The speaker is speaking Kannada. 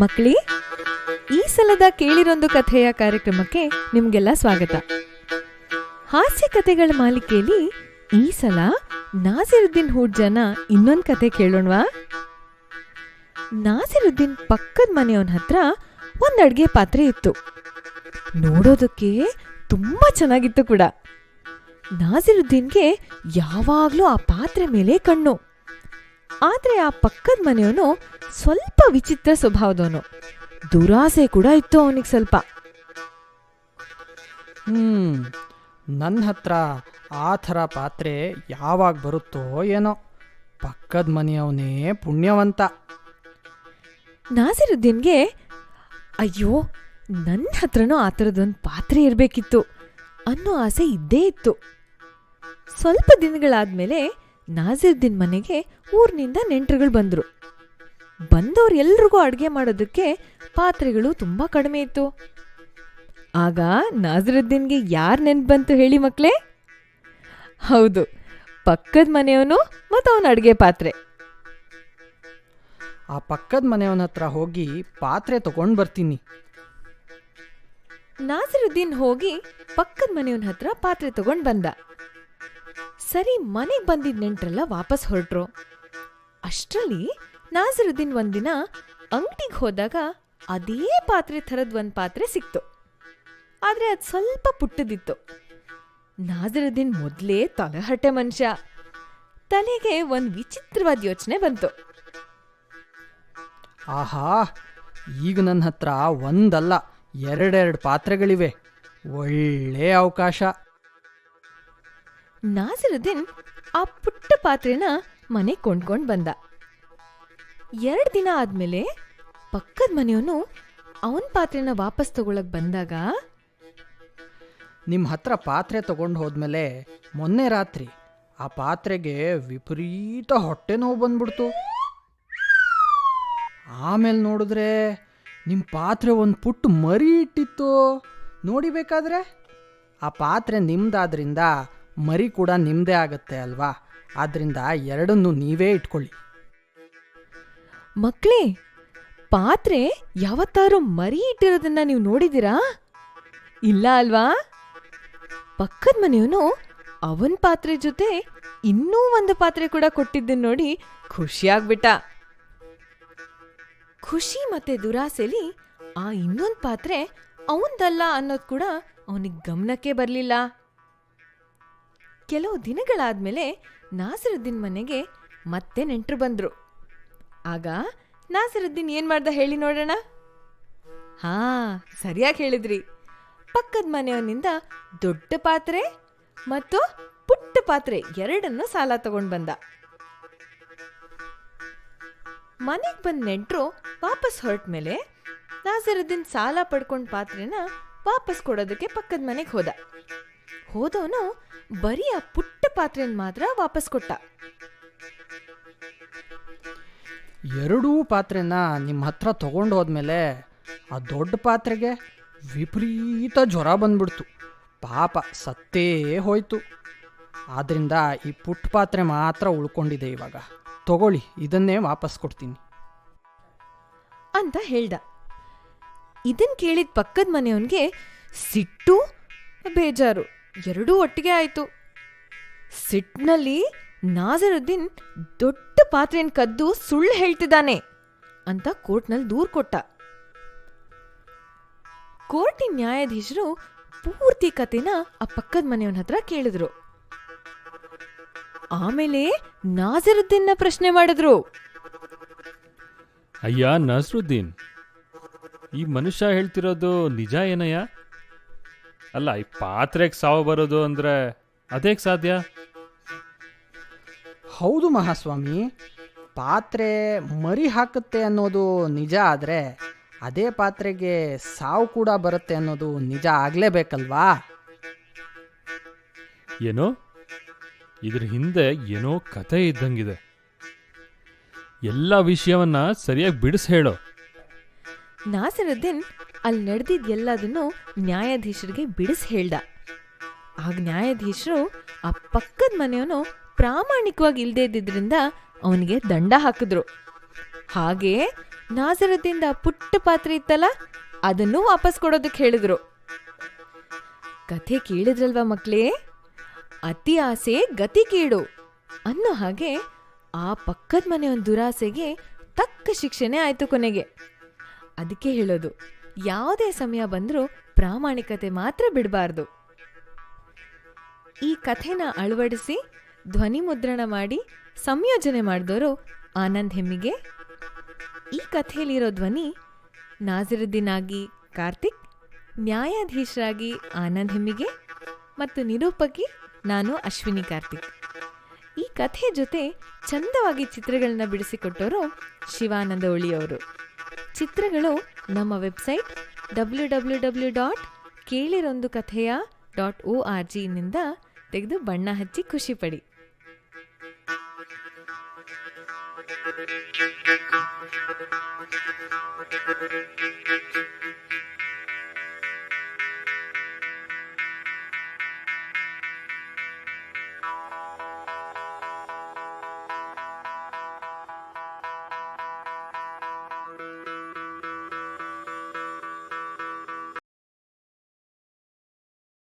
ಮಕ್ಕಳೇ, ಈ ಸಲದ ಕೇಳಿರೊಂದು ಕಥೆಯ ಕಾರ್ಯಕ್ರಮಕ್ಕೆ ನಿಮಗೆಲ್ಲ ಸ್ವಾಗತ. ಹಾಸ್ಯ ಕಥೆಗಳ ಮಾಲಿಕೆಯಲ್ಲಿ ಈ ಸಲ ನಾಸಿರುದ್ದೀನ್ ಹೂಡ್ಜನ ಇನ್ನೊಂದು ಕತೆ ಕೇಳೋಣವಾ? ನಾಸಿರುದ್ದೀನ್ ಪಕ್ಕದ ಮನೆಯವನ ಹತ್ರ ಒಂದು ಅಡ್ಗೆ ಪಾತ್ರೆ ಇತ್ತು. ನೋಡೋದಕ್ಕೆ ತುಂಬಾ ಚೆನ್ನಾಗಿತ್ತು ಕೂಡ. ನಾಸಿರುದ್ದೀನ್ಗೆ ಯಾವಾಗ್ಲೂ ಆ ಪಾತ್ರೆ ಮೇಲೆ ಕಣ್ಣು. ಆದ್ರೆ ಆ ಪಕ್ಕದ ಮನೆಯವನು ಸ್ವಲ್ಪ ವಿಚಿತ್ರ ಸ್ವಭಾವದವನು. ದುರಾಸೆ ಕೂಡ ಇತ್ತು ಅವನಿಗೆ ಸ್ವಲ್ಪ. ನನ್ನ ಹತ್ರ ಆ ಥರ ಪಾತ್ರೆ ಯಾವಾಗ ಬರುತ್ತೋ ಏನೋ. ಪಕ್ಕದ ಮನೆಯವನೇ ಪುಣ್ಯವಂತ. ನಾಸಿರುದ್ದೀನ್ಗೆ ಅಯ್ಯೋ, ನನ್ನ ಹತ್ರನೂ ಆ ಥರದೊಂದು ಪಾತ್ರೆ ಇರಬೇಕಿತ್ತು ಅನ್ನೋ ಆಸೆ ಇದ್ದೇ ಇತ್ತು. ಸ್ವಲ್ಪ ದಿನಗಳಾದ್ಮೇಲೆ ನಾಸಿರುದ್ದೀನ್ ಮನೆಗೆ ಊರಿನಿಂದ ನೆಂಟರುಗಳು ಬಂದರು. ಬಂದವ್ರು ಎಲ್ರಿಗೂ ಅಡುಗೆ ಮಾಡೋದಕ್ಕೆ ಪಾತ್ರೆಗಳು ತುಂಬ ಕಡಿಮೆ ಇತ್ತು. ಆಗ ನಾಸಿರುದ್ದೀನ್ಗೆ ಯಾರು ನೆನ್ಪು ಬಂತು ಹೇಳಿ ಮಕ್ಕಳೇ? ಹೌದು, ಪಕ್ಕದ ಮನೆಯವನು ಮತ್ತು ಅವನ ಅಡುಗೆ ಪಾತ್ರೆ. ಆ ಪಕ್ಕದ ಮನೆಯವನ ಹತ್ರ ಹೋಗಿ ಪಾತ್ರೆ ತಗೊಂಡು ಬರ್ತೀನಿ. ನಾಸಿರುದ್ದೀನ್ ಹೋಗಿ ಪಕ್ಕದ ಮನೆಯವನ ಹತ್ರ ಪಾತ್ರೆ ತಗೊಂಡು ಬಂದ. ಸರಿ, ಮನೆಗೆ ಬಂದಿದ್ದ ನೆಂಟ್ರೆಲ್ಲ ವಾಪಸ್ ಹೊರಟ್ರು. ಅಷ್ಟರಲ್ಲಿ ನಾಸಿರುದ್ದೀನ್ ಒಂದಿನ ಅಂಗಡಿಗೆ ಹೋದಾಗ ಅದೇ ಪಾತ್ರೆ ಥರದ್ ಒಂದು ಪಾತ್ರೆ ಸಿಕ್ತು. ಆದ್ರೆ ಅದು ಸ್ವಲ್ಪ ಪುಟ್ಟದಿತ್ತು. ನಾಸಿರುದ್ದೀನ್ ಮೊದಲೇ ತಲೆಹರಟೆ ಮನುಷ್ಯ. ತಲೆಗೆ ಒಂದು ವಿಚಿತ್ರವಾದ ಯೋಚನೆ ಬಂತು. ಆಹಾ, ಈಗ ನನ್ನ ಹತ್ರ ಒಂದಲ್ಲ ಎರಡೆರಡು ಪಾತ್ರೆಗಳಿವೆ. ಒಳ್ಳೆ ಅವಕಾಶ. ನಾಸಿರುದ್ದೀನ್ ಆ ಪುಟ್ಟ ಪಾತ್ರೆನ ಮನೆಗೆ ಕೊಂಡ್ಕೊಂಡು ಬಂದ. 2 ದಿನ ಆದ್ಮೇಲೆ ಪಕ್ಕದ ಮನೆಯವನು ಅವನ ಪಾತ್ರೆನ ವಾಪಸ್ ತಗೊಳಕ್ ಬಂದಾಗ, ನಿಮ್ಮ ಹತ್ರ ಪಾತ್ರೆ ತಗೊಂಡು ಹೋದ್ಮೇಲೆ ಮೊನ್ನೆ ರಾತ್ರಿ ಆ ಪಾತ್ರೆಗೆ ವಿಪರೀತ ಹೊಟ್ಟೆ ನೋವು ಬಂದ್ಬಿಡ್ತು. ಆಮೇಲೆ ನೋಡಿದ್ರೆ ನಿಮ್ಮ ಪಾತ್ರೆ ಒಂದು ಪುಟ್ಟ ಮರಿ ಇಟ್ಟಿತ್ತು. ನೋಡಿಬೇಕಾದ್ರೆ ಆ ಪಾತ್ರೆ ನಿಮ್ದಾದ್ರಿಂದ ಮರಿ ಕೂಡ ನಿಮ್ಮದೇ ಆಗತ್ತೆ ಅಲ್ವಾ? ಆದ್ರಿಂದ ಎರಡನ್ನೂ ನೀವೇ ಇಟ್ಕೊಳ್ಳಿ. ಮಕ್ಕಳೇ, ಪಾತ್ರೆ ಯಾವತ್ತಾರು ಮರಿ ಇಟ್ಟಿರೋದನ್ನ ನೀವು ನೋಡಿದಿರಾ? ಇಲ್ಲ ಅಲ್ವಾ? ಪಕ್ಕದ ಮನೆಯವನು ಅವನ್ ಪಾತ್ರೆ ಜೊತೆ ಇನ್ನೂ ಒಂದು ಪಾತ್ರೆ ಕೂಡ ಕೊಟ್ಟಿದ್ದನ್ನು ನೋಡಿ ಖುಷಿಯಾಗ್ಬಿಟ್ಟ. ಖುಷಿ ಮತ್ತೆ ದುರಾಸೆಲಿ ಆ ಇನ್ನೊಂದು ಪಾತ್ರೆ ಅವಂದಲ್ಲ ಅನ್ನೋದು ಕೂಡ ಅವನಿಗೆ ಗಮನಕ್ಕೆ ಬರಲಿಲ್ಲ. ಕೆಲವು ದಿನಗಳಾದ್ಮೇಲೆ ನಾಸಿರುದ್ದೀನ್ ಮನೆಗೆ ಮತ್ತೆ ನೆಂಟರು ಬಂದ್ರು. ಆಗ ನಾಸಿರುದ್ದೀನ್ ಏನ್ ಮಾಡ್ದ ಹೇಳಿ ನೋಡೋಣ? ಹಾ, ಸರಿಯಾಗಿ ಹೇಳಿದ್ರಿ. ಪಕ್ಕದ ಮನೆಯವನಿಂದ ದೊಡ್ಡ ಪಾತ್ರೆ ಮತ್ತು ಪುಟ್ಟ ಪಾತ್ರೆ ಎರಡನ್ನು ಸಾಲ ತಗೊಂಡು ಬಂದ. ಮನೆಗೆ ಬಂದ ನೆಂಟರು ವಾಪಸ್ ಹೊರಟ ಮೇಲೆ ನಾಸಿರುದ್ದೀನ್ ಸಾಲ ಪಡ್ಕೊಂಡ್ ಪಾತ್ರೆನ ವಾಪಸ್ ಕೊಡೋದಕ್ಕೆ ಪಕ್ಕದ ಮನೆಗೆ ಹೋದವನು ಬರೀ ಆ ಪುಟ್ಟ ಪಾತ್ರೆನ ಮಾತ್ರ ವಾಪಸ್ ಕೊಟ್ಟ. ಎರಡೂ ಪಾತ್ರೆನ ನಿಮ್ಮ ಹತ್ರ ತಗೊಂಡು ಹೋದ್ಮೇಲೆ ಆ ದೊಡ್ಡ ಪಾತ್ರೆಗೆ ವಿಪರೀತ ಜ್ವರ ಬಂದ್ಬಿಡ್ತು. ಪಾಪ ಸತ್ತೇ ಹೋಯ್ತು. ಆದ್ರಿಂದ ಈ ಪುಟ್ಟ ಪಾತ್ರೆ ಮಾತ್ರ ಉಳ್ಕೊಂಡಿದೆ. ಇವಾಗ ತಗೊಳ್ಳಿ, ಇದನ್ನೇ ವಾಪಸ್ ಕೊಡ್ತೀನಿ ಅಂತ ಹೇಳ್ದ. ಇದನ್ ಕೇಳಿದ ಪಕ್ಕದ ಮನೆಯವನ್ಗೆ ಸಿಟ್ಟು ಬೇಜಾರು ಎರಡೂ ಒಟ್ಟಿಗೆ ಆಯ್ತು. ಸಿಟ್ನಲ್ಲಿ ನಾಸಿರುದ್ದೀನ್ ದೊಡ್ಡ ಪಾತ್ರೆನ ಕದ್ದು ಸುಳ್ಳು ಹೇಳ್ತಿದ್ದಾನೆ ಅಂತ ಕೋರ್ಟ್ನಲ್ಲಿ ದೂರು ಕೊಟ್ಟ. ಕೋರ್ಟಿನ ನ್ಯಾಯಾಧೀಶರು ಪೂರ್ತಿ ಕತೆನ ಆ ಪಕ್ಕದ ಮನೆಯವನ ಹತ್ರ ಕೇಳಿದ್ರು. ಆಮೇಲೆ ನಾಸಿರುದ್ದೀನ್ನ ಪ್ರಶ್ನೆ ಮಾಡಿದ್ರು. ಅಯ್ಯ ನಸರುದ್ದೀನ್, ಈ ಮನುಷ್ಯ ಹೇಳ್ತಿರೋದು ನಿಜ ಏನಯ್ಯ? ಅಲ್ಲ, ಈ ಪಾತ್ರೆಗೆ ಸಾವು ಬರೋದು ಅಂದ್ರೆ ಅದೇಗೆ ಸಾಧ್ಯ? ಹೌದು ಮಹಾಸ್ವಾಮಿ, ಪಾತ್ರೆ ಮರಿ ಹಾಕುತ್ತೆ ಅನ್ನೋದು ನಿಜ. ಆದರೆ ಅದೇ ಪಾತ್ರೆಗೆ ಸಾವು ಕೂಡ ಬರುತ್ತೆ ಅನ್ನೋದು ನಿಜ ಆಗಲೇಬೇಕಲ್ವಾ? ಏನೋ ಇದ್ರ ಹಿಂದೆ ಏನೋ ಕತೆ ಇದ್ದಂಗಿದೆ. ಎಲ್ಲ ವಿಷಯವನ್ನ ಸರಿಯಾಗಿ ಬಿಡಿಸಿ ಹೇಳೋ. ನಾಸಿರುದ್ದೀನ್ ಅಲ್ಲಿ ನಡೆದಿದ್ದ ಎಲ್ಲದನ್ನು ನ್ಯಾಯಾಧೀಶರಿಗೆ ಬಿಡಿಸಿ ಹೇಳ್ದ. ಆಗ ನ್ಯಾಯಾಧೀಶರು ಆ ಪಕ್ಕದ ಮನೆಯವನು ಪ್ರಾಮಾಣಿಕವಾಗಿ ಇಲ್ಲದೆ ಇದ್ದಿದ್ರಿಂದ ಅವನಿಗೆ ದಂಡ ಹಾಕಿದ್ರು. ಹಾಗೆ ನಾಜರುದ್ದೀನ್ ಪುಟ್ಟ ಪಾತ್ರೆ ಇತ್ತಲ್ಲ ಅದನ್ನು ವಾಪಸ್ ಕೊಡೋದಕ್ಕೆ ಹೇಳಿದ್ರು. ಕಥೆ ಕೇಳಿದ್ರಲ್ವಾ ಮಕ್ಳೇ? ಅತಿ ಆಸೆ ಗತಿ ಕೇಡು ಅನ್ನೋ ಹಾಗೆ ಆ ಪಕ್ಕದ ಮನೆಯವನ್ ದುರಾಸೆಗೆ ತಕ್ಕ ಶಿಕ್ಷೆನೇ ಆಯ್ತು ಕೊನೆಗೆ. ಅದಕ್ಕೆ ಹೇಳೋದು, ಯಾವುದೇ ಸಮಯ ಬಂದರೂ ಪ್ರಾಮಾಣಿಕತೆ ಮಾತ್ರ ಬಿಡಬಾರ್ದು. ಈ ಕಥೆನ ಅಳವಡಿಸಿ ಧ್ವನಿ ಮುದ್ರಣ ಮಾಡಿ ಸಂಯೋಜನೆ ಮಾಡಿದವರು ಆನಂದ್ ಹೆಮ್ಮಿಗೆ. ಈ ಕಥೆಯಲ್ಲಿರೋ ಧ್ವನಿ ನಾಜಿರುದ್ದೀನ್ ಆಗಿ ಕಾರ್ತಿಕ್, ನ್ಯಾಯಾಧೀಶರಾಗಿ ಆನಂದ್ ಹೆಮ್ಮಿಗೆ ಮತ್ತು ನಿರೂಪಕಿ ನಾನು ಅಶ್ವಿನಿ ಕಾರ್ತಿಕ್. ಈ ಕಥೆ ಜೊತೆ ಚಂದವಾಗಿ ಚಿತ್ರಗಳನ್ನ ಬಿಡಿಸಿಕೊಟ್ಟವರು ಶಿವಾನಂದ ಒಳಿಯವರು. ಚಿತ್ರಗಳು ನಮ್ಮ ವೆಬ್ಸೈಟ್ www.ಕೇಳಿರೊಂದುಕಥೆಯ.org ನಿಂದ ತೆಗೆದು ಬಣ್ಣ ಹಚ್ಚಿ ಖುಷಿಪಡಿ.